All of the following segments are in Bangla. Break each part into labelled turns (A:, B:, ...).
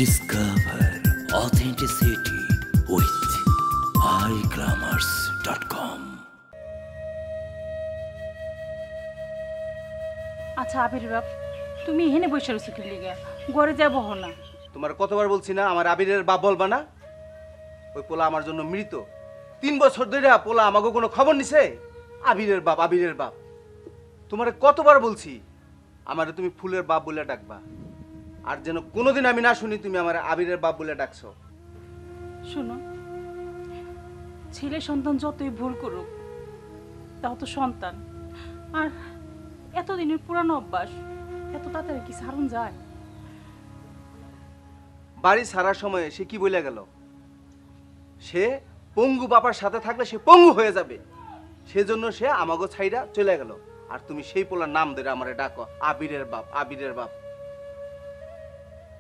A: Discover authenticity with iglamours.com.
B: আচ্ছা আবির বাপ, তুমি এখানে বসে রয়েছো কি লিগা? ঘরে যাবো না?
C: তোমার কতবার বলছি না আমার আবিরের বাপ বলবা না? ওই পোলা আমার জন্য মৃত। 3 বছর ধরে পোলা আমাকে কোনো খবর নিছে? আবিরের বাপ, আবিরের বাপ। তোমারে কতবার বলছি আমারে তুমি ফুলের বাপ বলে ডাকবা, আর যেন কোনোদিন আমি না শুনি তুমি আমার আবিরের বাপ বলে ডাকছো।
B: শোনো, ছেলে সন্তান যতই ভুল করুক তাও তো সন্তান। আর এতদিনের পুরানো অভ্যাস এত তাড়াতাড়ি কি ছাড়ুন যায়?
C: বাড়ি ছাড়ার সময় সে কি বলে গেল? সে পঙ্গু বাবার সাথে থাকলে সে পঙ্গু হয়ে যাবে, সেজন্য সে আমাগো ছাইরা চলে গেল। আর তুমি সেই পোলার নাম ধরে আমারে ডাকো আবিরের বাপ, আবিরের বাপ।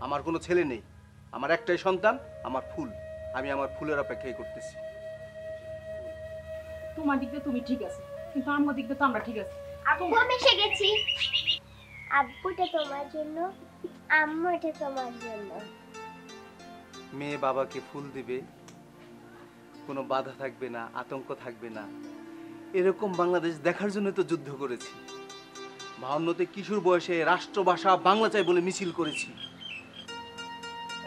C: আমার কোনো ছেলে নেই, আমার একটাই সন্তান, আমার ফুল। আমি আমার ফুলের অপেক্ষাই করতেছি।
B: তোমার দিক দিয়ে তুমি ঠিক আছে, কিন্তু আমার দিক দিয়ে তো আমরা ঠিক আছে।
D: আপু আমি এসে গেছি। আব্বুটা তোমার জন্য, আম্মুটা তোমার জন্য।
C: মেয়ে বাবাকে ফুল দিবে, কোনো বাধা থাকবে না, আতঙ্ক থাকবে না, এরকম বাংলাদেশ দেখার জন্য তো যুদ্ধ করেছি। 52-তে কিশোর বয়সে রাষ্ট্রভাষা বাংলা চাই বলে মিছিল করেছি।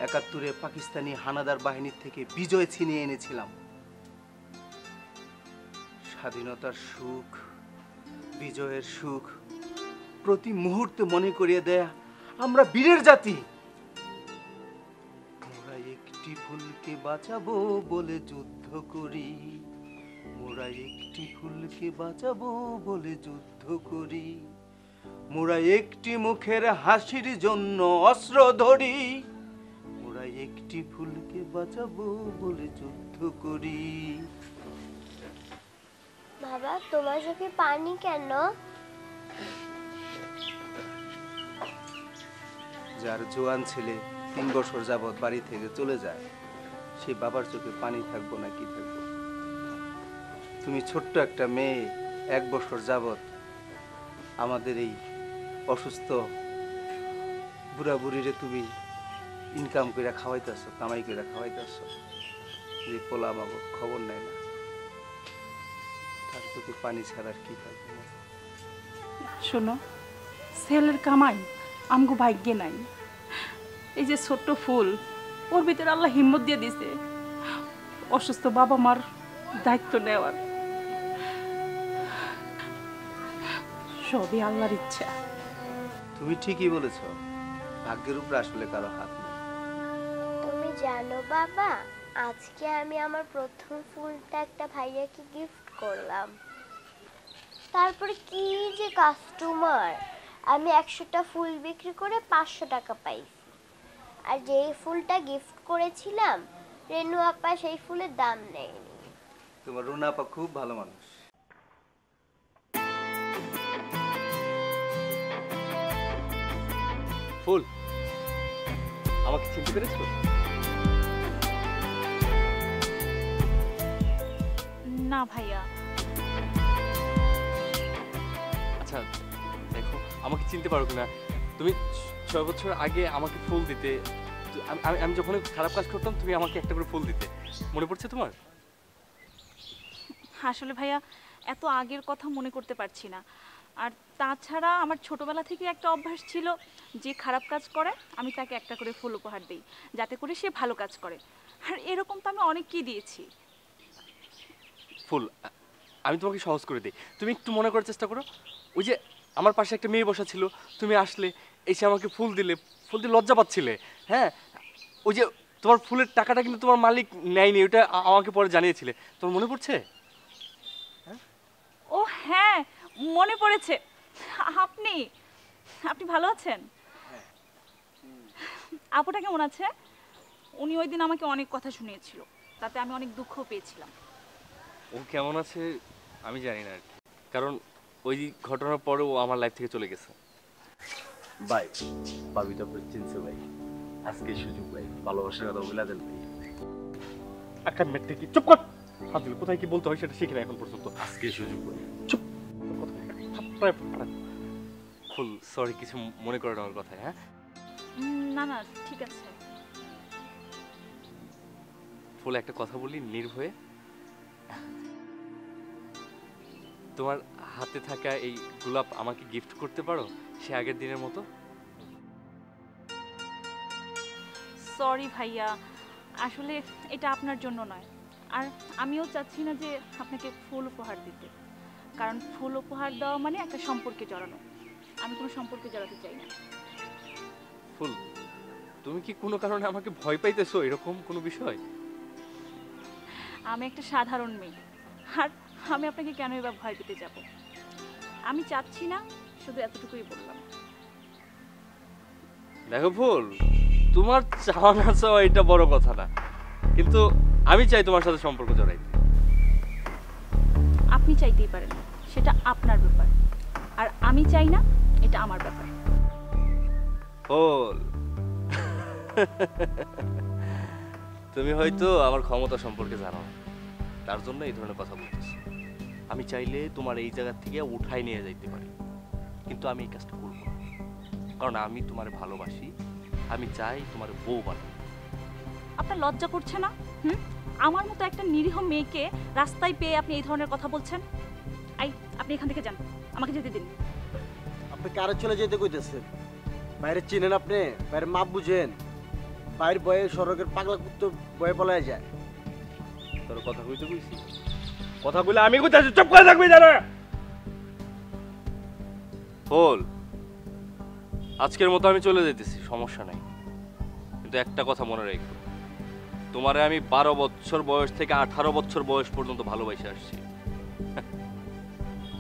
C: 71-এ পাকিস্তানি হানাদার বাহিনীর থেকে বিজয় ছিনিয়ে এনেছিলাম। স্বাধীনতার সুখ, বিজয়ের সুখ প্রতি মুহূর্তে মনে করিয়ে দেয়া আমরা বীরের জাতি। মোরা একটি ফুলকে বাঁচাবো বলে যুদ্ধ করি, মোরা একটি ফুলকে বাঁচাবো বলে যুদ্ধ করি, মোরা একটি মুখের হাসির জন্য অস্ত্র ধরি, মোরা একটি ফুলকে বাঁচাবো বলে যুদ্ধ করি।
D: বাবা তোমার চোখে পানি কেন?
C: যার জোয়ান ছেলে 3 বছর যাবৎ বাড়ি থেকে চলে যায়, সেই বাবার চোখে পানি থাকবো না কি থাকবো? তুমি ছোট্ট একটা মেয়ে, 1 বছর যাবৎ আমাদের এই অসুস্থ বুড়া বুড়িরে তুমি ইনকাম করে খাওয়াইতেছো, কামাই করে খাওয়াইতেছো। যে পোলা আমাকে খবর নেয় না, তার চোখে পানি ছাড়ার কি থাকবে?
B: শোনো, ছেলের কামাই আমগো ভাগ্যে নাই। এই যে ছোট্ট ফুল, ওর ভিতরে আল্লাহ হিম্মত দিয়ে দিছে অসুস্থ বাবা মার দায়িত্ব নেওয়ার। সবই আল্লাহর ইচ্ছা।
C: তুমি ঠিকই বলেছ, ভাগ্যের উপর আসলে কারো হাত নেই।
D: তুমি জানো বাবা, আজকে আমি আমার প্রথম ফুলটা একটা ভাইয়াকে গিফট করলাম। তারপরে কি যে কাস্টমার! আমি 100টা ফুল বিক্রি করে 500 টাকা পাইছি। আর যেই ফুলটা গিফট করেছিলাম, রেনু আপা সেই ফুলের দাম নেয়নি।
C: তোমার রুনা আপা খুব ভালো মানুষ।
E: ফুল, আমাকে চিনতে পেরেছো?
B: না ভাইয়া।
E: আচ্ছা দেখো, আমাকে চিনতে পারো কিনা। তুমি 6 বছর আগে আমাকে ফুল দিতে, আমি যখন খারাপ কাজ করতাম তুমি আমাকে একটা করে ফুল দিতে, মনে পড়ছে তোমার?
F: আসলে ভাইয়া এত আগের কথা মনে করতে পারছি না। আর তাছাড়া আমার ছোটবেলা থেকে একটা অভ্যাস ছিল, যে খারাপ কাজ করে আমি তাকে একটা করে ফুল উপহার দিই, যাতে করে সে ভালো কাজ করে। আর এরকম তো আমি অনেককেই দিয়েছি।
E: ফুল, আমি তোমাকে সহজ করে দিই, তুমি একটু মনে করার চেষ্টা করো। ওই যে আমার পাশে একটা মেয়ে বসা ছিল, তুমি আসলে এসে আমাকে ফুল দিলে, ফুল দিয়ে লজ্জা পাচ্ছিলে। হ্যাঁ, ওই যে তোমার ফুলের টাকাটা কিন্তু তোমার মালিক নেয়নি, ওটা আমাকে পরে জানিয়েছিলে। তোমার মনে পড়ছে?
F: ও হ্যাঁ, মনে পড়েছে। আপনি আপনি ভালো আছেন? আপুটা কেমন আছে? উনি ওই দিন আমাকে অনেক কথা শুনিয়েছিল, তাতে আমি অনেক দুঃখ পেয়েছিলাম।
E: ও কেমন আছে আমি জানি না আর কি, কারণ ওই ঘটনার পরে ও আমার লাইফ থেকে চলে গেছে।
G: ভাই, ভাবি তো চিনছে ভাই, আজকে সুযোগ ভাই, ভালোবাসার কথা বলে দেন ভাই।
E: একটা মেট থেকে চুপ কর, হাজির কোথায় কি বলতে হয় সেটা শিখে না এখন পর্যন্ত।
G: আজকে সুযোগ ভাই,
E: চুপ। ফুল, সরি, কিছু মনে করো না আমার কথায়। হ্যাঁ
F: না না ঠিক আছে।
E: ফুল একটা কথা বলি নির্ভয়ে, তোমার হাতে থাকা এই গোলাপ আমাকে গিফট করতে পারো সে আগের দিনের মতো?
F: সরি ভাইয়া, আসলে এটা আপনার জন্য নয়, আর আমিও চাচ্ছি না যে আপনাকে ফুল উপহার দিতে, কারণ ফুল উপহার দেওয়া মানে একটা সম্পর্কে জড়ানো। আমি কোনো সম্পর্কে জড়াতে চাই না।
E: ফুল, তুমি কি কোনো কারণে আমাকে ভয় পাইতেছো, এরকম কোনো বিষয়?
F: আমি একটা সাধারণ মেয়ে, আর আমি আপনাকে কেন এবার ভয় পেতে যাব? আমি চাচ্ছি না, শুধু এতটুকুই বললাম।
E: দেখো ফুল, তোমার চাওয়া না চাওয়া এটা বড় কথা না, কিন্তু আমি চাই তোমার সাথে সম্পর্ক জড়াইতে।
F: আপনি চাইতেই পারেন, সেটা আপনার ব্যাপার, আর আমি চাই না, এটা আমার ব্যাপার।
E: ফুল, তুমি হয়তো আমার ক্ষমতা সম্পর্কে জানো না, তার জন্য এই ধরনের কথা বলতেছি। আমি চাইলে তোমার এই জায়গা থেকে উঠাই নিয়ে যাইতে পারি, কিন্তু আমি এই কাজটা করব না, কারণ আমি তোমার ভালোবাসি। আমি চাই তোমার বউ বানাবো।
F: আপনার লজ্জা করছে না? আমার মতো একটা নিরীহ মেয়েকে রাস্তায় পেয়ে আপনি এই ধরনের কথা বলছেন? আপনি এখান থেকে যান, আমাকে যেতে দিন।
H: আপনি কারে চলে যেতে কইতেছেন? বাইরে চিনেন আপনি? বাইরে মাপ বুঝেন? বাইরে বয়ে সড়কের পাগলা কুত্তো বয়ে পলায় যায়।
E: তোর কথা কইতে কইছি, কথা বলে আমি কইতাছি, চুপ করে থাকবি জানা। ফুল, আজকের মতো আমি চলে যাইতেছি, সমস্যা নাই, কিন্তু একটা কথা মনে রাখো, তোমারে আমি 12 বছর বয়স থেকে 18 বছর বয়স পর্যন্ত ভালোবাসে আসছি।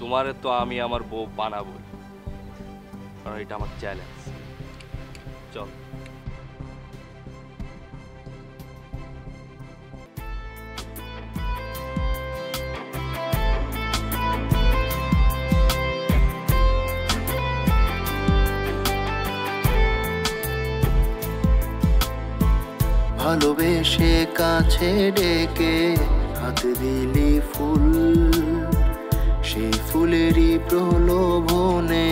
E: তোমারে তো আমি আমার বউ বানাবো, কারণ এটা আমার চ্যালেঞ্জ। চল।
A: ভালোবেসে কাছে ডেকে হাতে দিলি ফুল, সেই ফুলেরই প্রলোভনে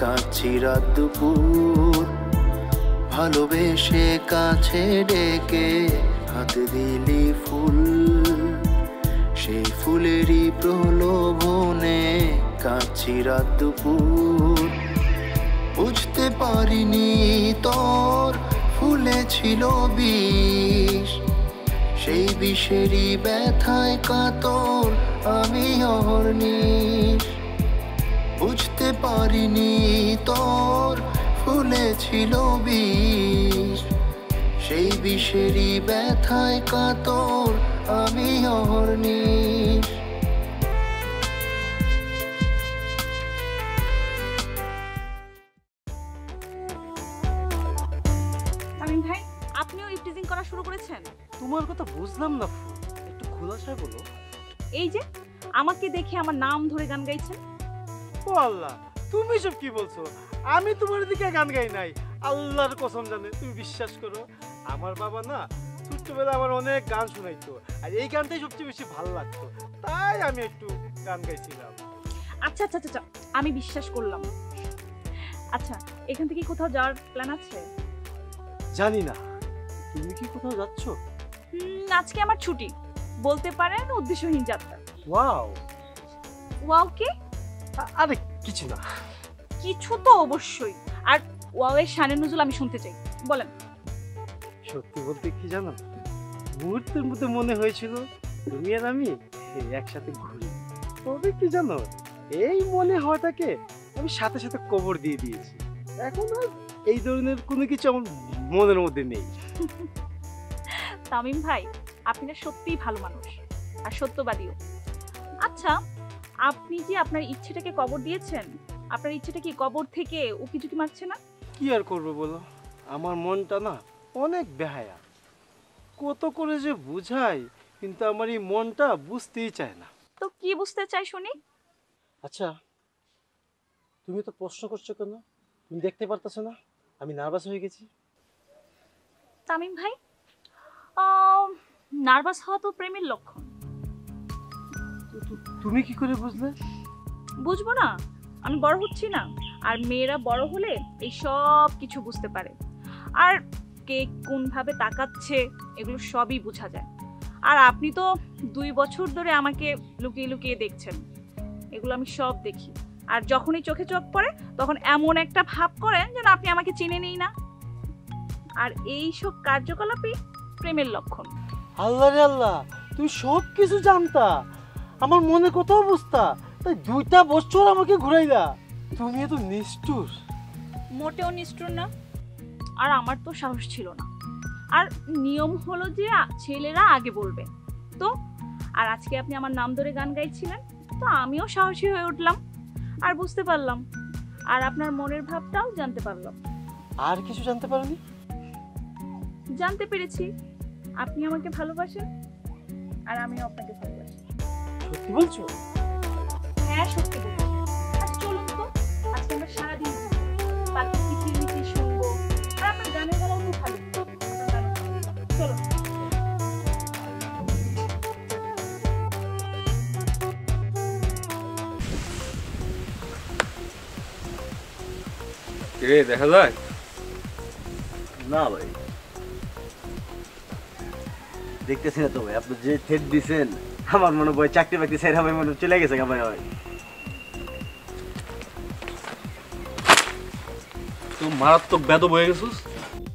A: কাচ্ছি রাত দুপুর। ভালোবেসে কাছে ডেকে হাতে দিলি ফুল, সেই ফুলেরই প্রলোভনে কাচ্ছি রাত দুপুর। বুঝতে পারিনি তোর ফুলে ছিল বিষ, সেই বিষেরই ব্যথায় কাতর আমি অহর্নিশ। বুঝতে পারিনি তোর ফুলে ছিল বিষ, সেই বিষেরই ব্যথায় কাতর আমি অহর্নিশ।
F: ভাই, আপনিও ইফটিজিং করা শুরু করেছেন?
H: তোমার কথা বুঝলাম না, একটু খোলাসায় বলো।
F: এই যে আমাকে দেখে আমার নাম ধরে গান গাইছেন।
H: ও আল্লাহ, তুমি সব কি বলছো? আমি তোমার দিকে গান গাই নাই, আল্লাহর কসম জানে, তুমি বিশ্বাস করো। আমার বাবা না ছোট্টবেলায় আমার অনেক গান শোনাইতো, আর এই গানটাই সবচেয়ে বেশি ভালো লাগতো, তাই আমি একটু গান গাইছিলাম।
F: আচ্ছা আচ্ছা আচ্ছা, আমি বিশ্বাস করলাম। আচ্ছা, এখান থেকে কোথাও যাওয়ার প্ল্যান আছে?
H: জানি না, তুমি কি কোথাও যাচ্ছ?
F: আজকে আমার ছুটি, বলতে পারেন উদ্দেশ্যহীন যাত্রা।
H: ওয়াও।
F: ওয়াও কি?
H: আরে কিছু না।
F: কিছু তো অবশ্যই, আর ওয়াও এর শানে নজুল আমি শুনতে চাই, বলেন।
H: সত্যি বলতে কি জানো, মুহূর্তের মধ্যে মনে হয়েছিল তুমি আর আমি একসাথে ঘুরি। তবে কি জানো, এই মনে হওয়াটাকে আমি সাথে সাথে কবর দিয়ে দিয়েছি। এখন আর এই ধরনের কোনো কিছু আমার মনের মধ্যে নেই।
F: তামিম ভাই, আপনি না সত্যিই ভালো মানুষ আর সত্যবাদীও। আচ্ছা, আপনি যে আপনার ইচ্ছেটাকে কবর দিয়েছেন, আপনার ইচ্ছেটা কি কবর থেকে উকি ঝুঁকি মারছে না?
H: কি আর করবো বলো, আমার মনটা না অনেক বেহায়া। কত করে যে বুঝাই, কিন্তু আমার এই মনটা বুঝতেই চায় না।
F: তো কি বুঝতে চাই শুনি?
H: আচ্ছা, তুমি তো প্রশ্ন করছো কেন? তুমি দেখতে পারতেছো না আমি নার্ভাস হয়ে গেছি?
F: তামিম ভাই, নার্ভাস হওয়া তো প্রেমের লক্ষণ।
H: তুমি কি করে বুঝলে?
F: বুঝবো না? আমি বড় হচ্ছি না, আর মেয়েরা বড় হলে এই সব কিছু বুঝতে পারে, আর কে কোন ভাবে তাকাচ্ছে এগুলো সবই বোঝা যায়। আর আপনি তো 2 বছর ধরে আমাকে লুকিয়ে লুকিয়ে দেখছেন, এগুলো আমি সব দেখি। আর যখনই চোখে চোখ পড়ে তখন এমন একটা ভাব করেন যেন আপনি আমাকে চিনেনই না। আর এই সব কার্যকলাপই প্রেমের লক্ষণ।
H: আল্লাহ রে আল্লাহ, তুমি সব কিছু জানতা, আমার মনে কথাও বুঝতা, তাই 2টা বছর আমাকে ঘুরাইলা। তুমি এত নিষ্ঠুর।
F: মোটেও নিষ্ঠুর না। আর আমার তো সাহস ছিল না। আর নিয়ম হলো যে ছেলেরা আগে বলবে তো। আর আজকে আপনি আমার নাম ধরে গান গাইছিলেন, তো আমিও সাহসী হয়ে উঠলাম আর বুঝতে পারলাম, আর আপনার মনের ভাবটাও জানতে পারলাম।
H: আর কিছু জানতে পারোনি?
F: জানতে পেরেছি আপনি আমাকে ভালোবাসেন আর আমিও আপনাকে ভালোবাসি।
H: সত্যি বলছো?
F: হ্যাঁ সত্যি বলছি। আচ্ছা চলুন তো, আজকে আমরা সারাদিন পাখি কিচিরমিচির শুনবো, আর আপনার গানের গলাও খুব ভালো। চলো।
E: রে দেখা যায়
G: না ভাই, দেখতেছি না তো ভাই। আপনি যে থ্রেট দিছেন, আমার মনে হয় চাকরি বাকরি ছেড়ে ভাই মনে চলে গেছে ভাই। ভাই
E: তুই মারাত্মক বেদব হয়ে গেছিস।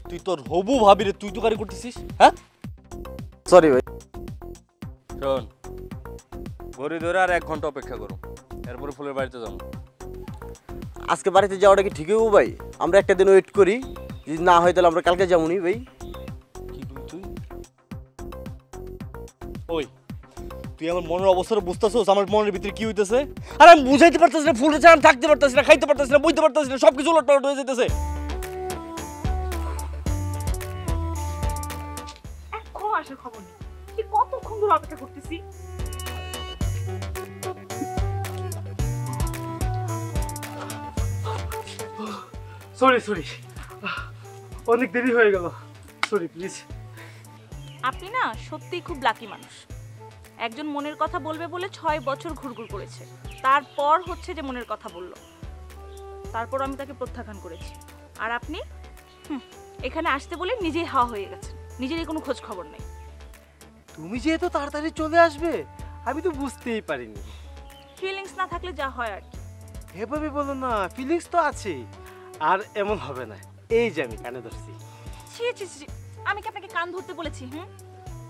E: তুই তোর হবু ভাবিরে তুই তো কারি করতেছিস, হ্যাঁ?
G: সরি ভাই।
E: শোন, ঘড়ি ধরে আর 1 ঘন্টা অপেক্ষা করো, এরপরে ফুলের বাড়িতে যাবো।
G: আজকে বাড়িতে যাওয়াটা কি ঠিক হবো ভাই? আমরা একটা দিন ওয়েট করি, যদি না হয় তাহলে আমরা কালকে যাবো নি ভাই।
E: কি তুই ওই তুই আমার মনের অবস্থাটা বুঝতেছস? আমার মনের ভিতরে কি হইতেছে? আর আমি বুঝাইতে পারতেছি না, ফুলটা ছাড়া থাকতে পারতেছি না, খাইতে পারতেছি না, বইতে পারতেছি না, সবকিছু উলটপালট হয়ে যেতেছে।
F: এখনো আসার খবর নেই, কি কতক্ষণ ধরে অপেক্ষা করতেছি।
H: সরি সরি, অনেক দেরি হয়ে গেল, সরি প্লিজ।
F: আপনি না সত্যিই খুব লাকি মানুষ। একজন মনের কথা বলবে বলে 6 বছর ঘুরঘুর করেছে, তারপর হচ্ছে যে মনের কথা বলল, তারপর আমি তাকে প্রত্যাখ্যান করেছি। আর আপনি এখানে আসতে বলে নিজেই হাওয়া হয়ে গেছেন, নিজেরই কোনো খোঁজ খবর নেই।
H: তুমি যে এত তাড়াতাড়ি চলে আসবে আমি তো বুঝতেই পারিনি।
F: ফিলিংস না থাকলে যা হয় আর কি।
H: এভাবে বলো না, ফিলিংস তো আছে। আর এমন হবে না, এই যে আমি কানে ধরছি।
F: ছি ছি ছি, আমি কি আপনাকে কান ধরতে বলেছি?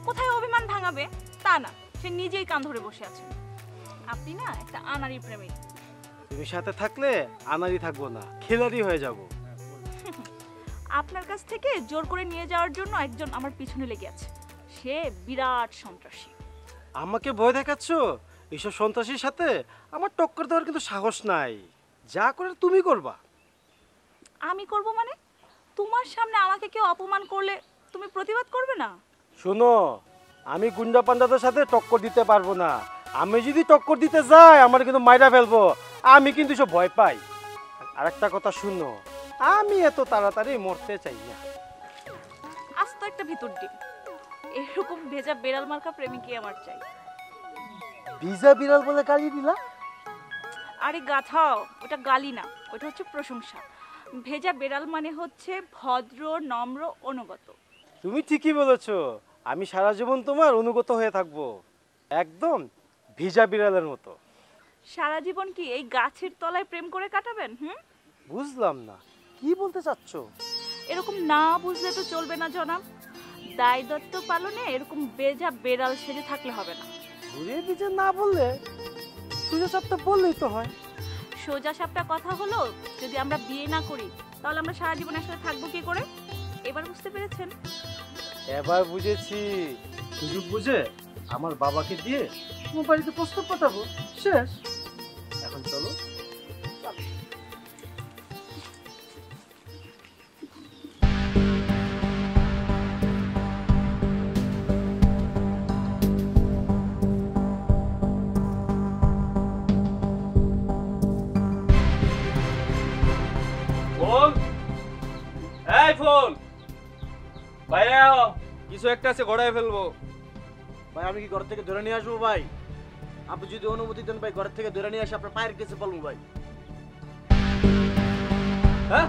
F: কোথায় অভিমান ভাঙাবে তা না, সে নিজেই কান ধরে বসে আছে। আপনি না একটা আনাড়ি প্রেমিক।
H: তুমি সাথে থাকলে আনাড়ি থাকবো না, খেলাড়ি হয়ে যাব।
F: আপনার কাছ থেকে জোর করে নিয়ে যাওয়ার জন্য একজন আমার পিছনে লেগে আছে, সে বিরাট সন্ত্রাসী।
H: আমাকে ভয় দেখাচ্ছ? এইসব সন্ত্রাসীর সাথে আমার টক্কর দেওয়ার কিন্তু সাহস নাই। যা করে তুমি করবা।
F: আমি করব মানে? তোমার সামনে আমাকে কেউ অপমান করলে তুমি প্রতিবাদ করবে না?
H: শোনো, আমি গুন্ডা পান্ডাদের সাথে টক্কর দিতে পারবো না। আমি যদি টক্কর দিতে যাই আমার কিন্তু মাইরা ফেলবো। আমি কিন্তু সব ভয় পাই। আর একটা কথা শুনো, আমি এত তাড়াতাড়ি মরতে চাই না।
F: আজ তো একটা ভিতর ডিম, এরকম ভেজা বেড়াল মার্কা প্রেমিকই আমার চাই।
H: ভিজা বিড়াল বলে গালি দিলা?
F: আরে গাথাও, ওটা গালি না, ওটা হচ্ছে প্রশংসা। ভেজা বেড়াল মানে হচ্ছে ভদ্র, নম্র, অনুগত।
H: তুমি ঠিকই বলেছো, আমি সারা জীবন তোমার অনুগত হয়ে থাকবো, একদম ভিজা বিড়ালের মতো।
F: সারা জীবন কি এই গাছের তলায় প্রেম করে কাটাবেন?
H: বুঝলাম না, কি বলতে চাচ্ছ?
F: এরকম না বুঝলে তো চলবে না জনাব। দায়িত্ব পালনে এরকম ভেজা বেড়াল সেজে থাকলে হবে না।
H: ঘুরিয়ে ভিজা না বললে সোজা সাপটা বললেই তো হয়।
F: সোজা সাপটা কথা হলো, যদি আমরা বিয়ে না করি তাহলে আমরা সারা জীবন একসাথে থাকবো কি করে? এবার বুঝতে পেরেছেন?
H: এবার বুঝেছি। সুযোগ বুঝে আমার বাবাকে দিয়ে তোমার বাড়িতে প্রস্তাব পাঠাবো, শেষ। এখন চলো।
E: ফুল, এই ফুল, বাইরে আও, কিছু একটা আছে গড়ায় ফেলবো।
G: ভাই আমি কি ঘর থেকে ধরে নিয়ে আসবো ভাই? আপনি যদি অনুমতি দেন ভাই, ঘর থেকে ধরে নিয়ে আসে আপনার পায়ের কাছে পালবো ভাই।
E: হ্যাঁ,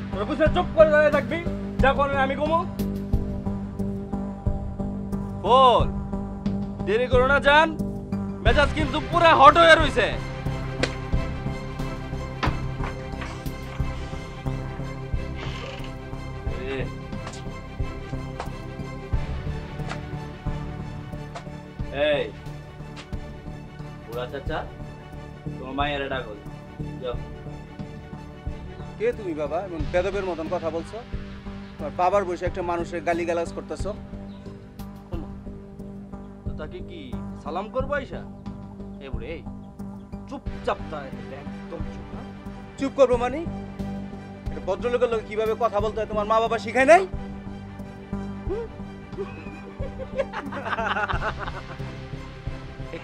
E: তোরা বুঝে চুপ করে দাঁড়িয়ে থাকবি, যা করেন আমি ঘুমো। ফুল, দেরি করো না জান, মেজাজ কিন্তু পুরো হট হয়ে রইছে।
G: এই বুড়া চাচা, তোমার মায়ের ডাকো। যাও।
C: কে তুমি বাবা? এমন বেদবের মতন কথা বলছো? তোমার বাবার বসে একটা মানুষের গালিগালাজ করতেছো।
G: তো তাকে কি সালাম করবো আইসা? এ বুড়ে এই চুপচাপ দাঁড়ায় থাকবে, একদম চুপ।
C: চুপ করবো মানে? একটা ভদ্রলোকের লোক কিভাবে কথা বলতে হয় তোমার মা বাবা শিখায় নাই?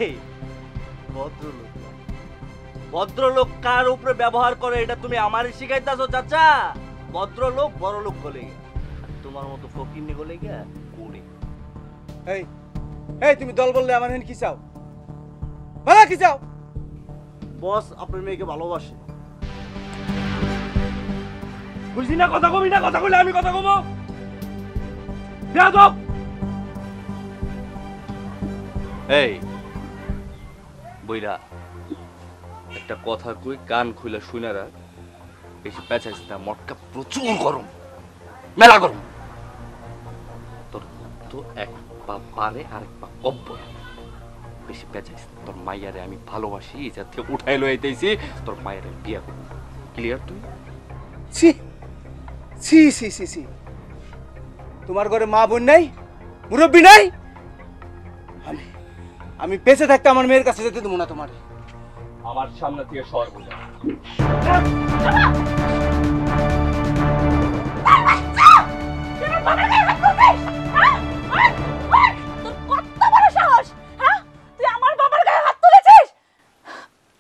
G: এই ভদ্রলোক, ভদ্রলোক কার উপরে ব্যবহার করে এটা তুমি আমারে শিখাইতাছো চাচা? ভদ্রলোক বড় লোক বলে, তোমার মতো ফকিন্নি বলে গিয়া করে।
C: এই এই তুমি দল বললে আমার হেন কি চাও? বলা কি চাও?
G: বস আপনার মেয়েকে ভালোবাসে।
E: বুঝলি না কথা কবি না, কথা কইলে আমি কথা কমো। বেয়াদব!
G: এই বইরা একটা কথা কই, কান খুলে শুনে রাখ। বেশি পেঁচাইস না, মটকা প্রচুর গরম, মেলা গরম। তোর তো এক পা পারে আর এক পা কব্বর। বেশি পেঁচাইস না। তোর মাইয়ারে আমি ভালোবাসি, এই জাতীয় উঠাই লইতেছি। তোর মায়ের বিয়া করব। ক্লিয়ার তুই?
C: ছি ছি ছি ছি ছি, তোমার ঘরে মা বোন নাই, মুরব্বী নাই? আমি বেঁচে থাকতে আমার মেয়ের কাছে যেতে দেবো না তোমার।
G: আমার সামনে থেকে সর বলে।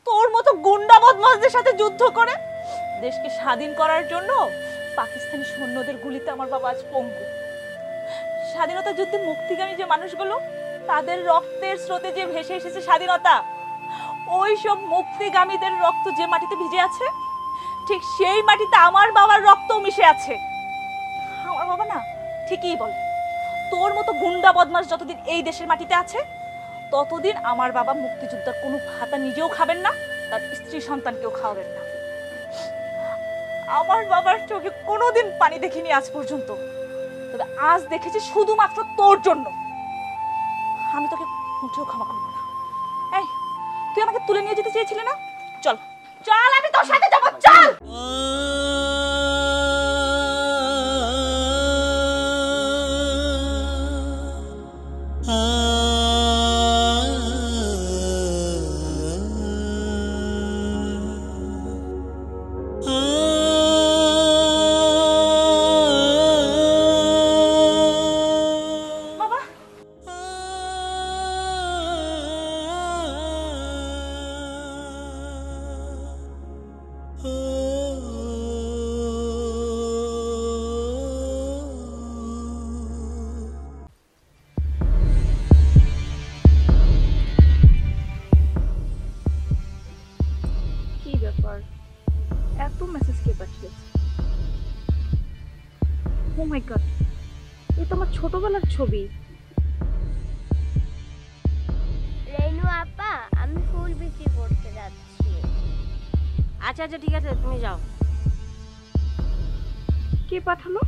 F: তোর মতো গুন্ডা বদমাশদের সাথে যুদ্ধ করে দেশকে স্বাধীন করার জন্য পাকিস্তানি সৈন্যদের গুলিতে আমার বাবা আজ পঙ্গু। স্বাধীনতা যুদ্ধে মুক্তিগামী যে মানুষগুলো, তাদের রক্তের স্রোতে যে ভেসে এসেছে স্বাধীনতা, ওই সব মুক্তিগামীদের রক্ত যে মাটিতে ভিজে আছে, ঠিক সেই মাটিতে আমার বাবার রক্তও মিশে আছে। আমার বাবা না ঠিকই বলে, তোর মতো গুন্ডা বদমাশ যতদিন এই দেশের মাটিতে আছে, ততদিন আমার বাবা মুক্তিযোদ্ধার কোনো ভাতা নিজেও খাবেন না, তার স্ত্রী সন্তানকেও খাওয়াবেন না। আমার বাবার চোখে কোনোদিন পানি দেখিনি আজ পর্যন্ত, তবে আজ দেখেছি শুধুমাত্র তোর জন্য। আমি তোকে মুঠেও ক্ষমা করবো না। এই, তুই আমাকে তুলে নিয়ে যেতে চেয়েছিলি না? চল চল, আমি তোর সাথে যাবো, চল। এত মেসেজ কে পাঠিয়েছে? ও মাই গড, এই তো আমার ছোটবেলার ছবি।
D: রেনু আপা, আমি ফুল বিক্রি করতে যাচ্ছি।
I: আচ্ছা আচ্ছা ঠিক আছে, তুমি যাও।
F: কে পাঠালো?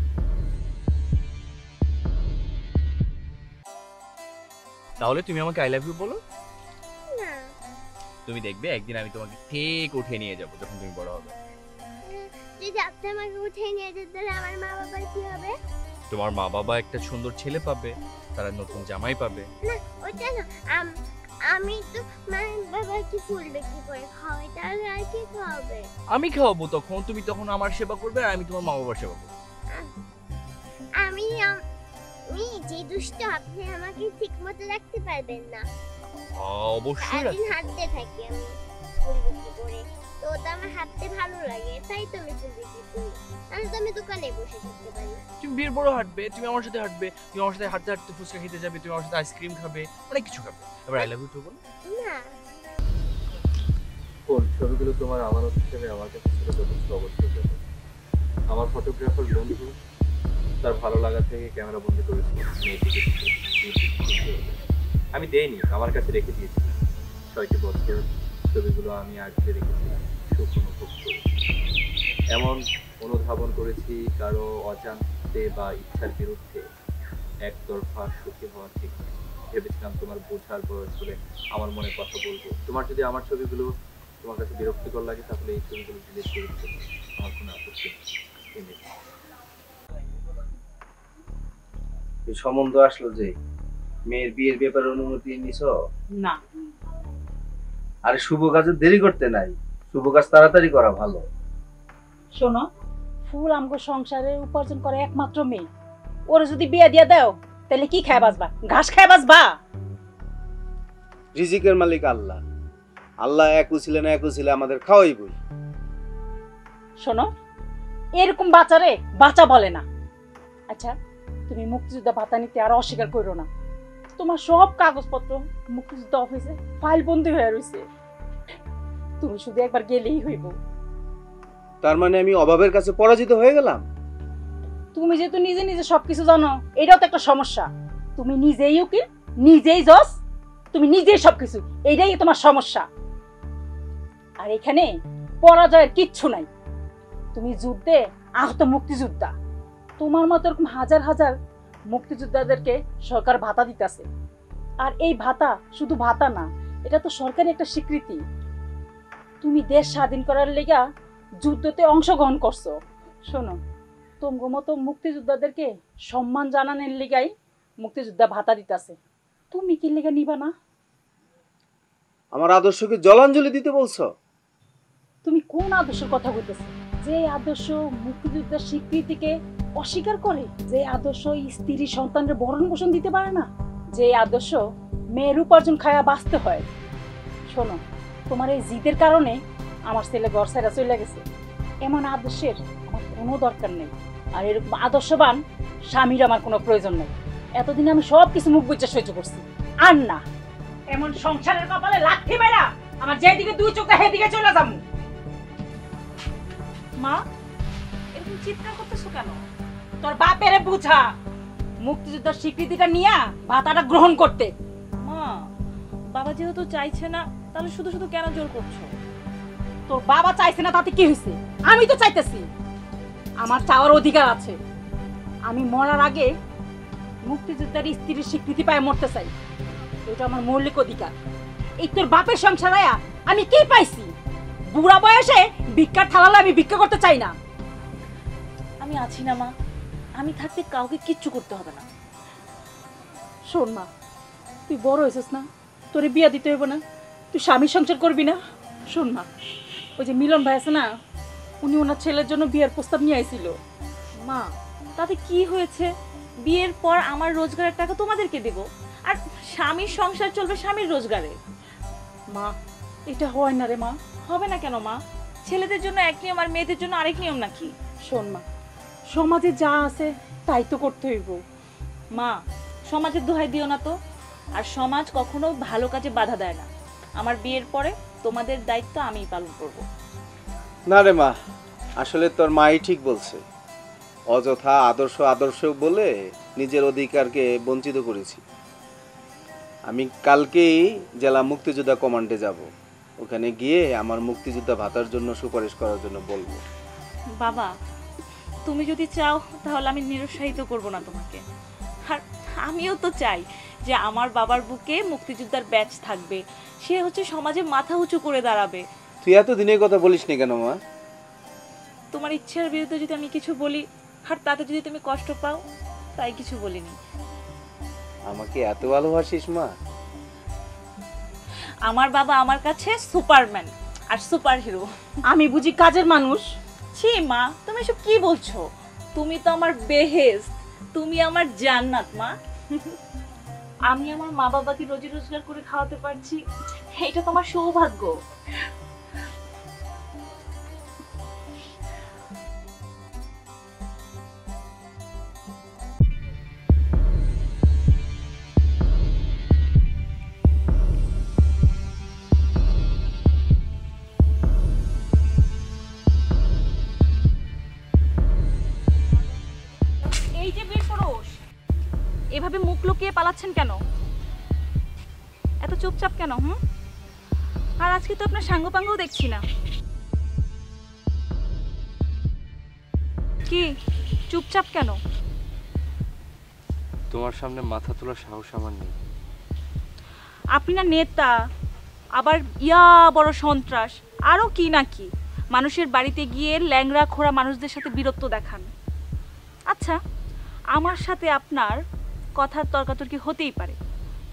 E: তাহলে তুমি আমাকে আই লাভ ইউ বলো।
D: না,
E: তুমি দেখবে একদিন আমি তোমাকে ঠিক উঠিয়ে নিয়ে যাবো যখন তুমি বড় হবে।
D: যদি আপনি আমাকে উঠে নিয়ে যেতে, তাহলে আমার মা বাবার কি হবে?
E: তোমার মা বাবা একটা সুন্দর ছেলে পাবে, তারা নতুন জামাই পাবে।
D: না, ওটা না, আমি তো মা বাবাকে ফুল বিক্রি করে খাওয়াই, তাহলে আর কি খাওয়াবে?
E: আমি খাওয়াবো তখন, তুমি তখন আমার সেবা করবে আর আমি তোমার মা বাবার সেবা করবো।
D: আমি যে দুষ্ট, আপনি আমাকে ঠিক মতো রাখতে পারবেন না।
E: অবশ্যই
D: সারাদিন হাঁটতে থাকি আমি ফুল বিক্রি করে, তো ওটা আমার হাঁটতে ভালো লাগে, তাই তো আমি ফুল বিক্রি করি। তাহলে তো আমি দোকানে বসে থাকতে পারি।
E: তুমি বিয়ের বড় হাঁটবে, তুমি আমার সাথে হাঁটবে, তুমি আমার সাথে হাঁটতে হাঁটতে ফুচকা খেতে যাবে, তুমি আমার সাথে আইসক্রিম খাবে, অনেক কিছু খাবে। এবার আই লাভ ইউ তো বলো।
D: না,
E: কোন ছবিগুলো তোমার আমানত হিসেবে আমার কাছে ছিল যথেষ্ট অবশ্যই। আমার ফটোগ্রাফার বন্ধু তার ভালো লাগা থেকে ক্যামেরা বন্দি করেছিল মেয়েটিকে।
J: আমি দেইনি, আমার কাছে রেখে দিয়েছিলাম। 6টি বছর ছবিগুলো আমি আগে রেখেছিলাম, সুখ অনুভব করে। এমন অনুধাবন করেছি কারো অজান্তে বা ইচ্ছার বিরুদ্ধে একতরফা সুখী হওয়া ঠিক নয়। ভেবেছিলাম তোমার বোঝার বয়স হলে আমার মনে কথা বলবো। তোমার যদি আমার ছবিগুলো তোমার কাছে বিরক্তিকর লাগে তাহলে এই ছবিগুলো ডিলিট করে দিতে পারো, আমার কোনো আপত্তি নেই।
C: এই সম্বন্ধ আসলো যে মেয়ের বিয়ের ব্যাপারে অনুমতি নিছো?
B: না।
C: আরে শুভ কাজে দেরি করতে নাই, শুভ কাজ তাড়াতাড়ি করা ভালো।
B: শোনো, ফুল আমগো সংসারে উপার্জন করে একমাত্র মেয়ে, ওরে যদি বিয়ে দিয়ে দাও তাহলে কি খায় বাঁচবা? ঘাস খায় বাঁচবা?
C: রিজিকের মালিক আল্লাহ, আল্লাহ এক উছিলে আমাদের খাওয়াইবই।
B: শোনো, এরকম বাঁচারে বাঁচা বলে না। আচ্ছা, তুমি মুক্তিযোদ্ধা ভাতা নিতে আর অস্বীকার করো না। তোমার সব কাগজপত্র মুক্তিযোদ্ধা অফিসে ফাইল বন্দি হয়ে রয়েছে, তুমি শুধু একবার গেলেই হইব।
C: তার মানে আমি অভাবের কাছে পরাজিত হয়ে গেলাম?
B: তুমি যেহেতু নিজে নিজে সবকিছু জানো, এটাও তো একটা সমস্যা। তুমি নিজেই উকিল, নিজেই জজ, তুমি নিজেই সবকিছু, এইটাই তোমার সমস্যা। আর এখানে পরাজয়ের কিচ্ছু নাই। তুমি যুদ্ধে আহত মুক্তিযোদ্ধা, তোমার মতো এরকম হাজার হাজার মুক্তিযোদ্ধাদেরকে সরকার ভাতা দিতেছে। আর এই ভাতা শুধু ভাতা না, এটা তো সরকারি একটা স্বীকৃতি। তুমি দেশ স্বাধীন করার লেগা যুদ্ধতে অংশগ্রহণ করছো। শোনো, তোমার মতো মুক্তিযোদ্ধাদেরকে সম্মান জানানোর লেগাই মুক্তিযোদ্ধা ভাতা দিতেছে, তুমি কি লেগা নিবা না?
C: আমার আদর্শকে জলাঞ্জলি দিতে বলছো?
B: তুমি কোন আদর্শের কথা বলতেছো? যে আদর্শ মুক্তিযুদ্ধের স্বীকৃতিকে অস্বীকার করে, যে আদর্শ স্ত্রী সন্তানের ভরণ পোষণ দিতে পারে না, যে আদর্শ মেয়ের উপার্জন খায়া বাঁচতে হয়। শোনো, তোমার এই জিদের কারণে আমার ছেলে ঘর ছেড়ে চলে গেছে। এমন আদর্শের আমার কোনো দরকার নেই, আর এরকম আদর্শবান স্বামীর আমার কোনো প্রয়োজন নেই। এতদিন আমি সব কিছু মুখ বুঝে সহ্য করছি, আর না এমন সংসারের কপালে লাথি মেরা আমার যেদিকে দুই চোখে সেদিকে চলে যাবো।
F: মা, এরকম চিৎকার করতেছো কেন?
B: তোর বাপেরে বুঝা মুক্তিযুদ্ধের স্বীকৃতিটা নিয়ে ভাতাটা গ্রহণ করতে।
F: মা, বাবা যেহেতু চাইছে না, তাহলে শুধু শুধু কেন জোর করছো?
B: তোর বাবা চাইছে না তাতে কি হয়েছে? আমি তো চাইতেছি, আমার চাওয়ার অধিকার আছে। আমি মরার আগে মুক্তিযোদ্ধার স্ত্রীর স্বীকৃতি পায় মরতে চাই, এটা আমার মৌলিক অধিকার। এই তোর বাপের সংসারে আমি কি পাইছি? বুড়া বয়সে ভিক্ষার থালালে আমি ভিক্ষা করতে চাই না।
F: আমি আছি না মা, আমি থাকতে কাউকে কিচ্ছু করতে হবে না।
B: শোন মা, তুই বড় হয়েছিস না, তোরে বিয়া দিতে হইব না? তুই স্বামীর সংসার করবি না? শোন মা, ওই যে মিলন ভাই আছে না, উনি ওনার ছেলের জন্য বিয়ের প্রস্তাব নিয়ে আইছিল।
F: মা, তাতে কি হয়েছে? বিয়ের পর আমার রোজগারের টাকা তোমাদেরকে দেব, আর স্বামীর সংসার চলবে স্বামীর রোজগারে।
B: মা, এটা হয় না রে মা।
F: হবে না কেন মা? ছেলেদের জন্য এক নিয়ম আর মেয়েদের জন্য আরেক নিয়ম নাকি?
B: শোন মা, সমাজে যা আছে তাই তো করতে হইব।
F: মা, সমাজের দোহাই দিও না তো। আর সমাজ কখনো ভালো কাজে বাধা দেয় না। আমার বিয়ের পরে তোমাদের দায়িত্ব আমিই পালন করব।
C: না রে মা, আসলে তোর মাই ঠিক বলছে। অযথা আদর্শ বলে নিজের অধিকারকে বঞ্চিত করেছি। আমি কালকেই জেলা মুক্তিযোদ্ধা কমান্ডে যাব, ওখানে গিয়ে আমার মুক্তিযোদ্ধা ভাতার জন্য সুপারিশ করার জন্য বলবো।
F: বাবা, তুমি যদি চাও তাহলে আমি নিরুৎসাহিত করব না তোমাকে। আর আমিও তো চাই যে আমার বাবার বুকে মুক্তিযোদ্ধার ব্যাচ থাকবে, সে হচ্ছে সমাজে মাথা উঁচু করে দাঁড়াবে।
C: তুই এত দিনের কথা বলিস নি কেন মা?
F: তোমার ইচ্ছার বিরুদ্ধে যদি আমি কিছু বলি আর তাতে যদি তুমি কষ্ট পাও, তাই কিছু বলিনি।
C: আমাকে এত ভালোবাসিস মা?
F: আমার বাবা আমার কাছে সুপারম্যান আর সুপার হিরো।
B: আমি বুঝি কাজের মানুষ?
F: ছি মা, তুমি এসব কি বলছো? তুমি তো আমার বেহেশত, তুমি আমার জান্নাত মা। আমি আমার মা বাবাকে রোজি রোজগার করে খাওয়াতে পারছি, এটা তোমার সৌভাগ্য।
B: এভাবে মুখ লুকিয়ে পালাচ্ছেন কেন?
F: এত চুপচাপ কেন? আর আজকে তো আপনার সাঙ্গপাঙ্গও দেখছি না। কি চুপচাপ কেন?
E: তোমার সামনে মাথা তোলার সাহস আমার নেই।
F: আপনি না নেতা, আবার বড় সন্ত্রাস, আরও কি না কি, মানুষের বাড়িতে গিয়ে ল্যাংড়া খোড়া মানুষদের সাথে বীরত্ব দেখান। আচ্ছা, আমার সাথে আপনার কথার তর্কাতর্কি হতেই পারে,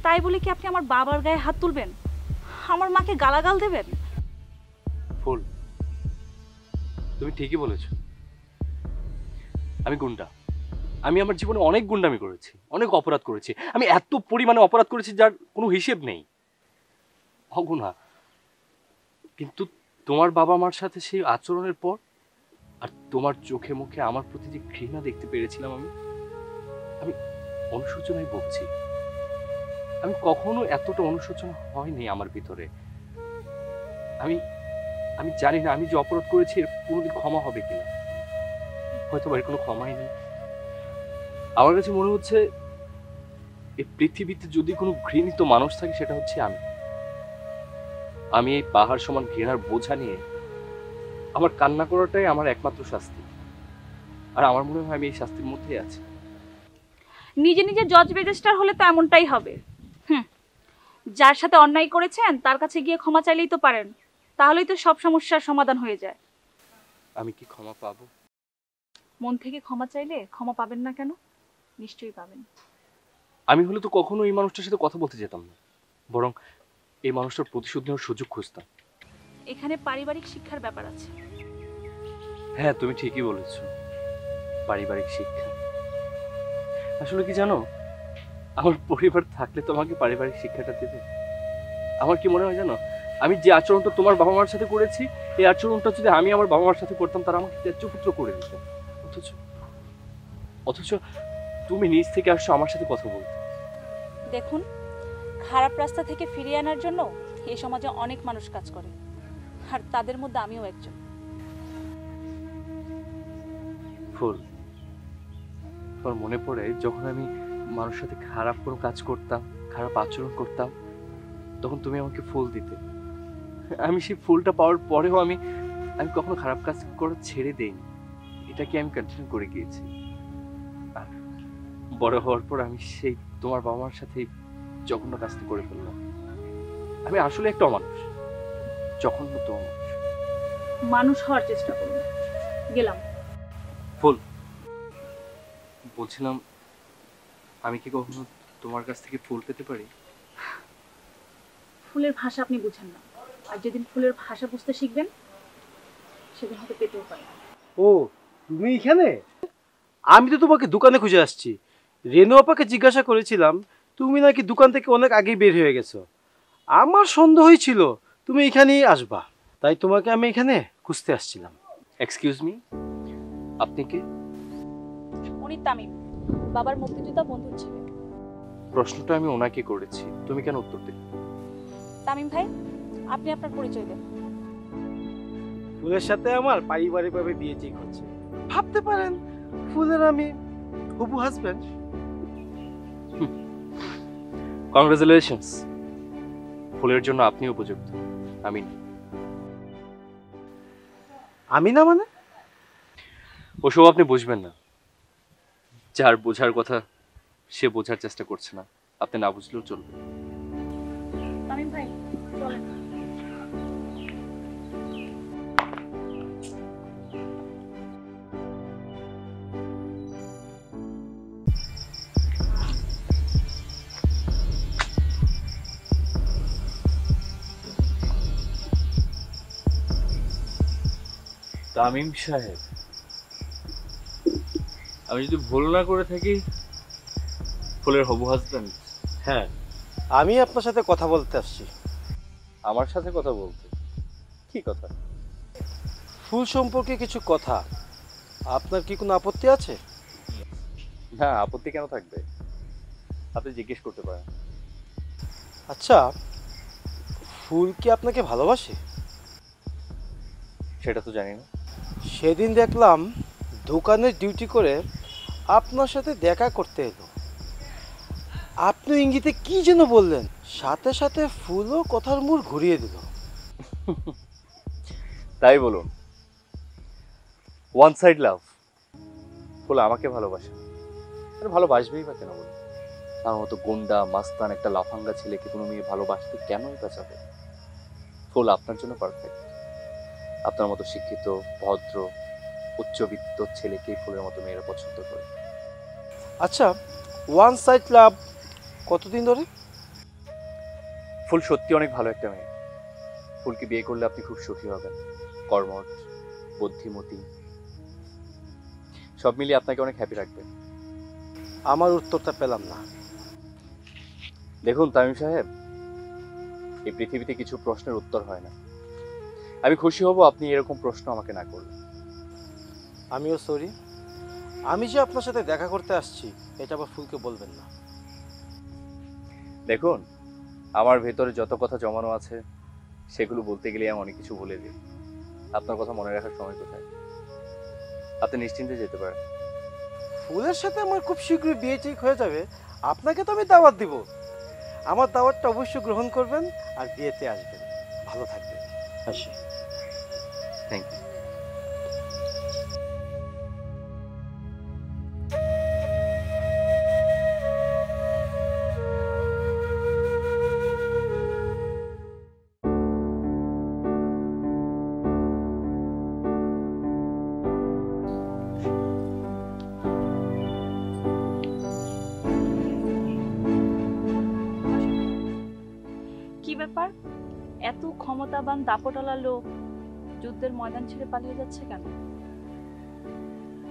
F: তাই বলে কি আপনি আমার বাবার গায়ে হাত তুলবেন, আমার মাকে গালাগাল দেবেন?
E: ফুল, তুমি ঠিকই বলেছ। আমি গুন্ডা। আমি আমার জীবনে অনেক গুন্ডামি করেছি, অনেক অপরাধ করেছি। আমি এত পরিমাণে অপরাধ করেছি যার কোনো হিসেব নেই, অগুণা। কিন্তু তোমার বাবা মার সাথে সেই আচরণের পর আর তোমার চোখে মুখে আমার প্রতি যে ঘৃণা দেখতে পেরেছিলাম, আমি অনুশোচনায় ভুগছি। আমি কখনো এতটা অনুশোচনা হয়নি আমার ভিতরে। আমি জানি না আমি যে অপরাধ করেছি এর কোনোদিন ক্ষমা হবে কিনা। হয়তো এর কোনো ক্ষমাই নেই। আমার কাছে মনে হচ্ছে এই পৃথিবীতে যদি কোনো ঘৃণিত মানুষ থাকে সেটা হচ্ছে আমি এই পাহাড় সমান ঘৃণার বোঝা নিয়ে আমার কান্না করাটাই আমার একমাত্র শাস্তি। আর আমার মনে হয় আমি এই শাস্তির মধ্যেই আছি।
F: নিজে নিজে জজ রেজিস্টার হলে তো এমনটাই হবে। যার সাথে অন্যায় করেছেন তার কাছে গিয়ে ক্ষমা চাইলেই তো পারেন, তাহলেই তো সব সমস্যার সমাধান হয়ে যায়।
E: আমি কি ক্ষমা পাবো?
F: মন থেকে ক্ষমা চাইলে ক্ষমা পাবেন না কেন? নিশ্চয়ই পাবেন।
E: আমি হলে তো কখনো এই মানুষটার সাথে কথা বলতে যেতাম না, বরং এই মানুষটার প্রতিশোধ নেওয়ার সুযোগ খুঁজতাম।
F: এখানে পারিবারিক শিক্ষার ব্যাপার আছে।
E: হ্যাঁ, তুমি ঠিকই বলেছ, পারিবারিক শিক্ষা। আসলে কি জানো, আমার পরিবার থাকলে তোমাকে পারিবারিক শিক্ষাটা দেবে। আমার কি মনে হয় জানো, আমি যে আচরণটা তোমার বাবা মার সাথে করেছি, এই আচরণটা যদি আমি আমার বাবা মার সাথে করতাম তারা আমাকে ত্যায্যপুত্র করে দিত। অথচ তুমি নিজ থেকে আসছো আমার সাথে কথা বলতে।
F: দেখুন, খারাপ রাস্তা থেকে ফিরিয়ে আনার জন্য এই সমাজে অনেক মানুষ কাজ করে, আর তাদের মধ্যে আমিও একজন।
E: ফুল, তোমার মনে পড়ে যখন আমি মানুষের সাথে খারাপ কোনো কাজ করতাম, খারাপ আচরণ করতাম, তখন তুমি আমাকে ফুল দিতে। আমি সেই ফুলটা পাওয়ার পরেও আমি কখনো খারাপ কাজ করা ছেড়ে দেইনি, এটাকে আমি কন্টিনিউ করে গিয়েছি। আর বড় হওয়ার পর আমি সেই তোমার বাবা মার সাথে জঘন্য কাজটা করে ফেললাম। আমি আসলে একটা অমানুষ, জঘন্যতম মানুষ।
F: মানুষ হওয়ার চেষ্টা করুন। গেলাম।
E: ফুল, বলছিলাম আমি কি কখনো তোমার কাছ থেকে ফুল পেতে পারি?
F: ফুলের ভাষা আপনি বুঝেন না, আর যেদিন ফুলের ভাষা বুঝতে শিখবেন সেদিন হয়তো পেতেও পারেন।
H: ও, তুমি এখানে? আমি তো তোমাকে দোকানে খুঁজে আসছি। রেনু আপাকে জিজ্ঞাসা করেছিলাম, তুমি নাকি দোকান থেকে অনেক আগেই বের হয়ে গেছো। আমার সন্দেহ হয়েছিল তুমি এখানেই আসবা, তাই তোমাকে আমি এখানে খুঁজতে আসছিলাম।
E: এক্সকিউজ মি, আপনি কে?
F: উনি তামিম, বাবার মুক্তিযোদ্ধা বন্ধুর ছেলে।
E: প্রশ্নটা আমি ওনাকে করেছি, তুমি কেন উত্তর দিলে?
F: তামিম ভাই, আপনি আপনার পরিচয় দেন।
H: ফুলের সাথে আমার পারিবারিকভাবে বিয়ে ঠিক হচ্ছে, ভাবতে পারেন ফুলের আমি হবু হাজবেন্ড।
E: কংগ্রাচুলেশনস, ফুলের জন্য আপনি উপযুক্ত, আমি না।
H: আমি না মানে?
E: ওসব আপনি বুঝবেন না। যার বোঝার কথা সে বোঝার চেষ্টা করছে না, আপনি না বুঝলেও চলবে।
F: তামিম ভাই চলেন।
E: তামিম সাহেব, আমি যদি ভুল না করে থাকি ফুলের হবু হাজবেন্ড?
H: হ্যাঁ, আমি আপনার সাথে কথা বলতে আসছি।
E: আমার সাথে কথা বলতে? কি কথা?
H: ফুল সম্পর্কে কিছু কথা। আপনার কি কোনো আপত্তি আছে?
E: না, আপত্তি কেন থাকবে, আপনি জিজ্ঞেস করতে পারেন।
H: আচ্ছা, ফুল কি আপনাকে ভালোবাসে?
E: সেটা তো জানি না।
H: সেদিন দেখলাম দোকানে ডিউটি করে আপনার সাথে দেখা করতে এলো। আপনি ইঙ্গিতে কি যেন বললেন, সাথে সাথে ফুলও কথার মোড় ঘুরিয়ে দিল।
G: তাই বলুন, ওয়ান সাইড লাভ। ফুল আমাকে ভালোবাসে, আর ভালোবাসবেই বা কেন বলুন? আমার মতো গুন্ডা মাস্তান একটা লাফাঙ্গা ছেলেকে কোনো মেয়ে ভালোবাসতে কেনই বা চাবে? ফুল আপনার জন্য পারফেক্ট। আপনার মতো শিক্ষিত, ভদ্র, উচ্চবিত্ত ছেলেকে ফুলের মতো মেয়েরা পছন্দ করে।
H: আচ্ছা, ওয়ান সাইড লাভ কতদিন ধরে?
G: ফুল সত্যি অনেক ভালো একটা মেয়ে। ফুলকে বিয়ে করলে আপনি খুব সুখী হবেন। কর্মঠ, বুদ্ধিমতী, সব মিলিয়ে আপনাকে অনেক হ্যাপি রাখবে।
H: আমার উত্তরটা পেলাম না।
G: দেখুন তামিম সাহেব, এই পৃথিবীতে কিছু প্রশ্নের উত্তর হয় না। আমি খুশি হব আপনি এরকম প্রশ্ন আমাকে না করলে।
H: আমিও সরি, আমি যে আপনার সাথে দেখা করতে আসছি এটা আবার ফুলকে বলবেন না।
G: দেখুন, আমার ভেতরে যত কথা জমানো আছে সেগুলো বলতে গেলে আমি অনেক কিছু বলে দিই। আপনার কথা মনে রাখার সময় কোথায়? আপনি নিশ্চিন্তে যেতে পারেন।
H: ফুলের সাথে আমার খুব শীঘ্রই বিয়ে ঠিক হয়ে যাবে। আপনাকে তো আমি দাওয়াত দিব। আমার দাওয়াতটা অবশ্যই গ্রহণ করবেন আর বিয়েতে আসবেন। ভালো থাকবেন। আসি।
G: Thank you.
F: কি ব্যাপার, এত ক্ষমতাবান দাপটালা লোক যুদ্ধের ময়দান ছেড়ে পালিয়ে যাচ্ছে কেন?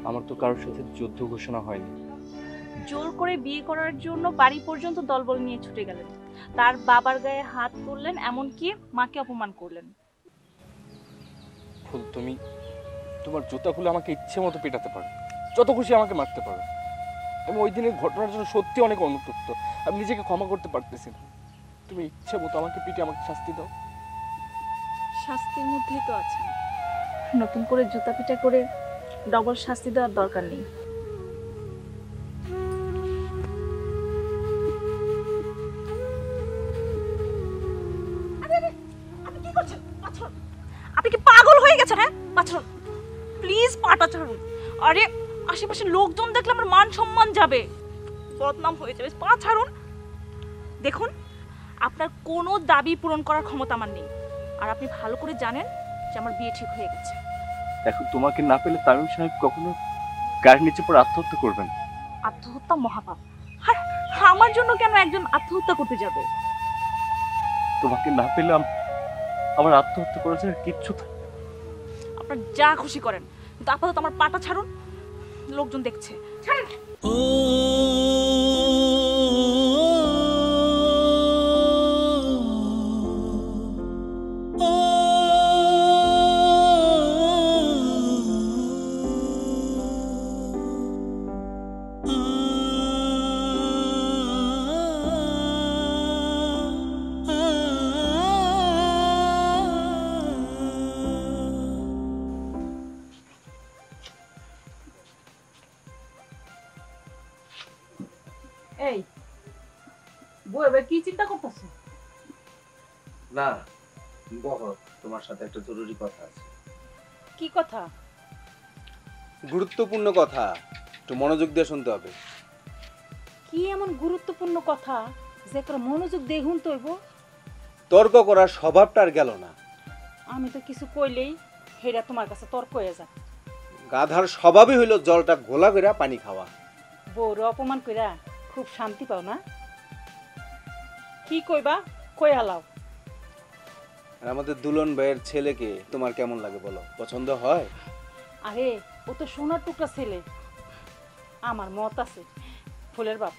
G: আমার তো কারোর সাথে যুদ্ধ ঘোষণা হয়নি।
F: জোর করে বিয়ে করার জন্য বাড়ি পর্যন্ত দলবল নিয়ে ছুটে গেলেন, তার বাবার গায়ে হাত তুললেন, এমনকি মাকে অপমান করলেন।
E: ফুল, তুমি তোমার জুতা খুলে আমাকে ইচ্ছে মতো পেটাতে পারো, যত খুশি আমাকে মারতে পারো। আমি ওই দিনের ঘটনার জন্য সত্যি অনেক অনুতপ্ত। আমি নিজেকে ক্ষমা করতে পারতেছি না। তুমি ইচ্ছে মতো আমাকে পিটে আমাকে শাস্তি দাও।
F: শাস্তির মধ্যেই তো আছেন, নতুন করে জুতা পিটা করে ডবল শাস্তি দেওয়ার দরকার নেই। আপনি কি পাগল হয়ে গেছেন? হ্যাঁ, পাছরুন প্লিজ, পাটা ছাড়ুন। আরে আশেপাশে লোকজন দেখলে আমার মান সম্মান যাবে, বদনাম হয়ে যাবে। পা ছাড়ুন। দেখুন, আপনার কোনো দাবি পূরণ করার ক্ষমতা আমার নেই, আর আপনি ভালো করে জানেন যে আমার বিয়ে ঠিক হয়ে গেছে।
G: দেখো, তোমাকে না পেলে তামিম সাহেব কখনো গাড়ির নিচে পড়ে আত্মহত্যা করবেন।
F: আত্মহত্যা মহাপাপ। আর আমার জন্য কেন একজন আত্মহত্যা করতে যাবে?
G: তোমাকে না পেলাম আমার আত্মহত্যা করার জন্য কিচ্ছু থাকে।
F: আপনার যা খুশি করেন, কিন্তু আপাতত আমার পাটা ছাড়ুন, লোকজন দেখছে। ছাড়ুন।
B: এই বউ এবার কি চিন্তা করতেছো?
C: না, বলো, তোমার সাথে একটা জরুরি কথা আছে।
B: কি কথা?
C: গুরুত্বপূর্ণ কথা, একটু মনোযোগ দিয়ে শুনতে হবে।
B: কি এমন গুরুত্বপূর্ণ কথা যে একটা মনোযোগ দিয়ে শুনতে হইব?
C: তর্ক করার স্বভাবটা আর গেল না।
B: আমি তো কিছু কইলেই হেরা তোমার কাছে তর্ক হয়ে যায়।
C: গাধার স্বভাবই হইল জলটা ঘোলা কইরা পানি খাওয়া।
B: বউরে অপমান কইরা খুব শান্তি পাও না? কি কইবা কই হালাও।
C: আর আমাদের দুলন ভাইয়ের ছেলেকে তোমার কেমন লাগে বলো, পছন্দ হয়?
B: আরে ও তো সোনার টুকরা ছেলে। আমার মত আছে। ফুলের বাপ,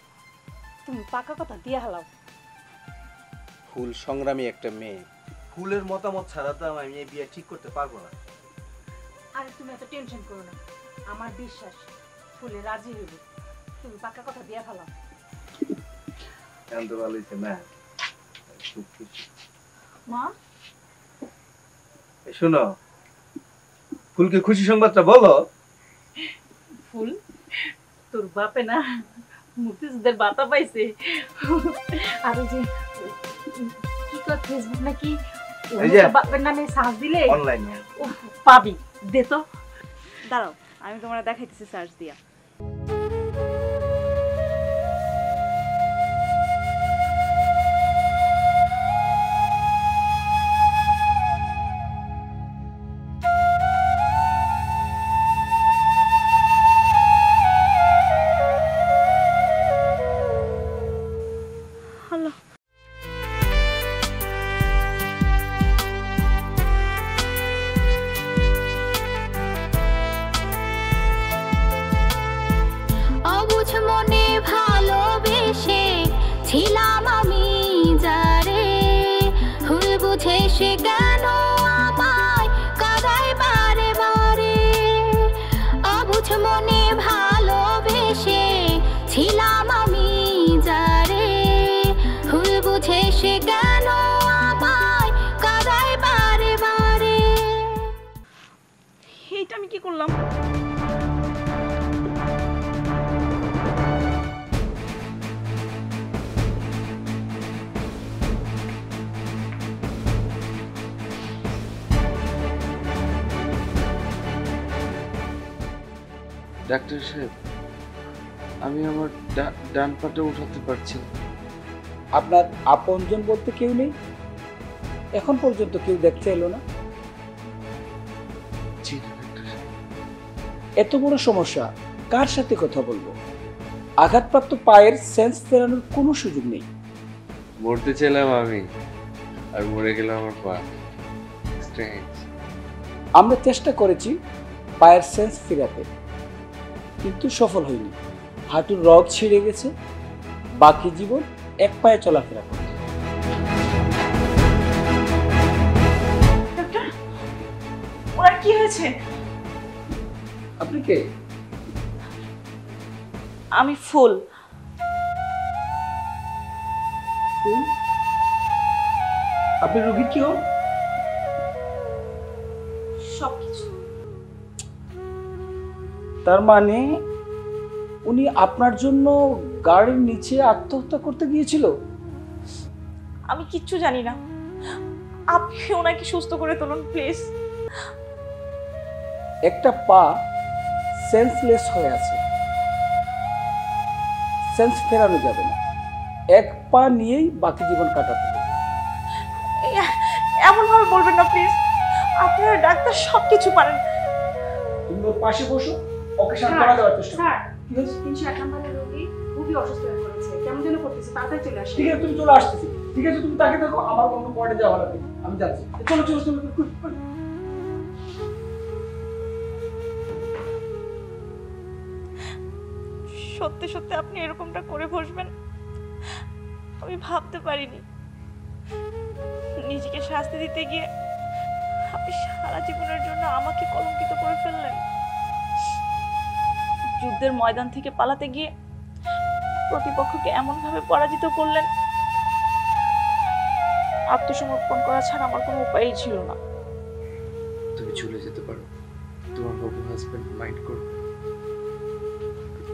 B: তুমি পাকা কথা দিয়া হালাও।
C: ফুল সংগ্রামী একটা মেয়ে, ফুলের মতামত ছাড়া তো আমি এই বিয়ে ঠিক করতে পারবো না।
B: আরে তুমি এত টেনশন করো না, আমার বিশ্বাস ফুলে রাজি হইবে। তুমি পাকা কথা দিয়া হালাও।
C: জানতে ভালো হয়েছে না? খুব খুশি।
B: মা
C: শোনো, ফুলকে খুশি সংবাদটা বলো।
B: ফুল, তোর বাপে না মুক্তিযুদ্ধের বাতা পাইছে। আর ওই যে কি কর ফেসবুক নাকি
C: এই যে
B: বাপের নামে সার্চ দিলে
C: অনলাইনে
B: পাবি, দে তো।
F: দাঁড়াও, আমি তোমার দেখাইতেছি সার্চ দিয়া।
K: অবুঝ মনে ভালোবেসে ছিলাম আমি যারে, ভুল বুঝে সে কেন আমায় কাঁদায় বারে বারে। অবুঝ মনে ভালোবেসে ছিলাম আমি যারে, ভুল বুঝে সে কেন আমায় কাঁদায় বারে বারে।
F: এইটা আমি কি করলাম?
L: ডাক্তার সাহেব, আমি আমার ডান পাটা উঠাতে পারছি না।
M: আপনার আপনজন বলতে কেউ নেই? এখন পর্যন্ত কেউ দেখতে এলো না?
L: জি না ডাক্তার সাহেব।
M: এত বড় সমস্যা, কার সাথে কথা বলবো? আঘাতপ্রাপ্ত পায়ের সেন্স ফেরানোর কোনো সুযোগ নেই।
L: মরতে চাইলাম আমি, আর মরে গেল আমার পা। স্ট্রেঞ্জ।
M: আমরা চেষ্টা করেছি পায়ের সেন্স ফেরাতে, কিন্তু সফল হয়নি। হাঁটুর রগ ছিঁড়ে গেছে, বাকি জীবন এক পায়ে চলাফেরা করতে।
F: ওর কি হয়েছে?
M: আপনি কে?
F: আমি ফুল।
M: ফুল? আপনি রোগী কি হন?
F: সবকিছু।
M: তার মানে উনি আপনার জন্য গাড়ির নিচে আত্মহত্যা করতে গিয়েছিল?
F: আমি কিচ্ছু জানি না, আপনি ওনাকে সুস্থ করে তুলুন প্লিজ।
M: একটা পা সেন্সলেস হয়ে আছে, সেন্স ফেরানো যাবে না। এক পা নিয়েই বাকি জীবন কাটাতে হবে।
F: এমন ভাবে বলবেন না প্লিজ, আপনারা ডাক্তার সবকিছু পারেন।
M: তুমি ওর পাশে বসো, ওকে সান্ত্বনা দেওয়ার চেষ্টা করো।
B: স্যার, 301 নম্বরের রোগী খুবই অসুস্থ হয়ে পড়েছে, কেমন যেন করতেছে, তাড়াতাড়ি চলে আসুন।
M: ঠিক আছে, তুমি চলে আসতেছি। ঠিক আছে, তুমি তাকে দেখো, আমার অন্য পয়েন্টে যাওয়া লাগবে, আমি যাচ্ছি। চলো চলো চলো।
F: সত্যি সত্যি আপনি এরকমটা করে বসবেন আমি ভাবতে পারিনি। নিজেকে শাস্তি দিতে গিয়ে আপনি সারা জীবনের জন্য আমাকে কলঙ্কিত করে ফেললেন। যুদ্ধের ময়দান থেকে পালাতে গিয়ে প্রতিপক্ষকে এমন ভাবে পরাজিত করলেন, আত্মসমর্পণ করা ছাড়া আমার কোনো উপায়ই ছিল না।
L: তুমি চলে যেতে পারো, তোমার বাবু হাজবেন্ড মাইন্ড করো।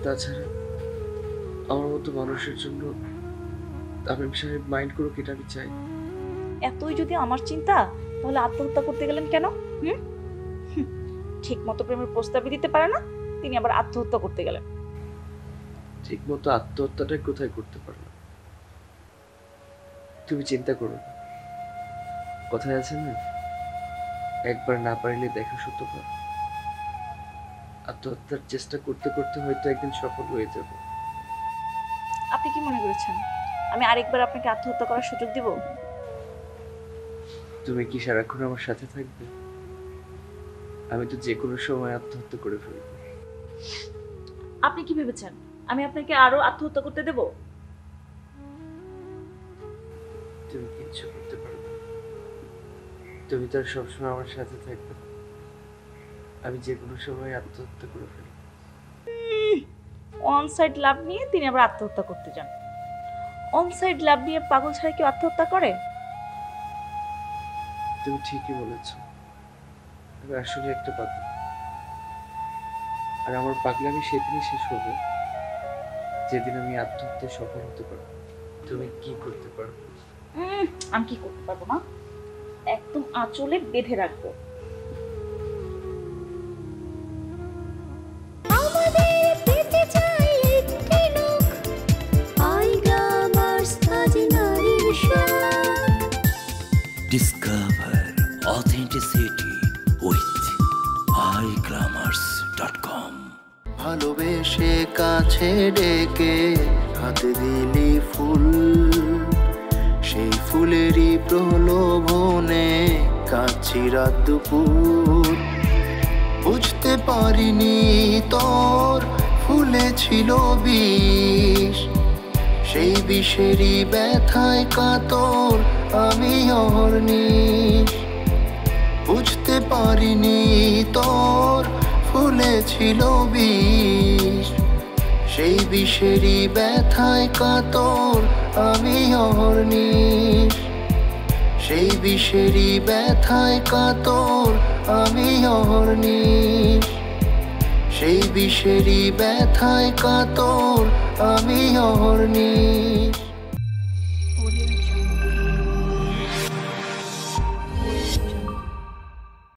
L: তাছাড়া আমার মতো মানুষের জন্য তামিম সাহেব মাইন্ড করুক, এটা আমি চাই।
F: এতই যদি আমার চিন্তা, তাহলে আত্মহত্যা করতে গেলেন কেন? ঠিক মতো প্রেমের প্রস্তাবই দিতে পারে না, তিনি আবার আত্মহত্যা করতে গেলেন।
L: ঠিক মতো আত্মহত্যাটাই কোথায় করতে পারলাম? তুমি চিন্তা করো না, কথায় আছে না, একবার না পারিলে দেখা শতবার। আত্মহত্যার চেষ্টা করতে করতে হয়তো একদিন সফল হয়ে যাব।
F: আপনি কি মনে করেছেন আমি আরেকবার আপনাকে আত্মহত্যা করার সুযোগ দিব?
L: তুমি কি সারাক্ষণ আমার সাথে থাকবে? আমি তো যে কোনো সময় আত্মহত্যা করে ফেলব।
F: আপনি কি ভেবেছেন আমি আপনাকে আরো আত্মহত্যা করতে দেব?
L: তুমি কিচ্ছু করতে পারবে না, তুমি তো সবসময় আমার সাথে থাকবে। আমি যে কোনো সময় আত্মহত্যা করে ফেলব।
F: অন সাইড লাভ নিয়ে তিনি আবার আত্মহত্যা করতে যান। অন সাইড লাভ নিয়ে পাগল ছাড়া কেউ আত্মহত্যা করে?
L: তুমি ঠিকই বলেছ, আমি আসলে একটা পাগল। আর আমার পাগলামি সেদিনই শেষ হবে যেদিন আমি আত্মহত্যায় সফল হতে পারবো, তুমি কি করতে পারবে?
F: আমি কি করতে পারবো না, একদম আঁচলে বেঁধে রাখবো।
N: Discover authenticity with iglamours.com।
A: ভালোবেসে কাছে ডেকে হাতে দিলি ফুল, সেই ফুলেরই প্রলোভনে কাঁদছি রাত দুপুর। বুঝতে পারিনি তোর ফুলে ছিল বিষ, সেই বিষেরই ব্যথায় কাতর আমি অহর্নিশ। বুঝতে পারিনি তোর ফুলে ছিল বিষ, সেই বিষেরই ব্যথায় কাতর আমি অহর্নিশ। সেই বিষেরই ব্যথায় কাতর আমি অহর্নিশ। সেই বিষেরই ব্যথায় কাতর আমি অহর্নিশ।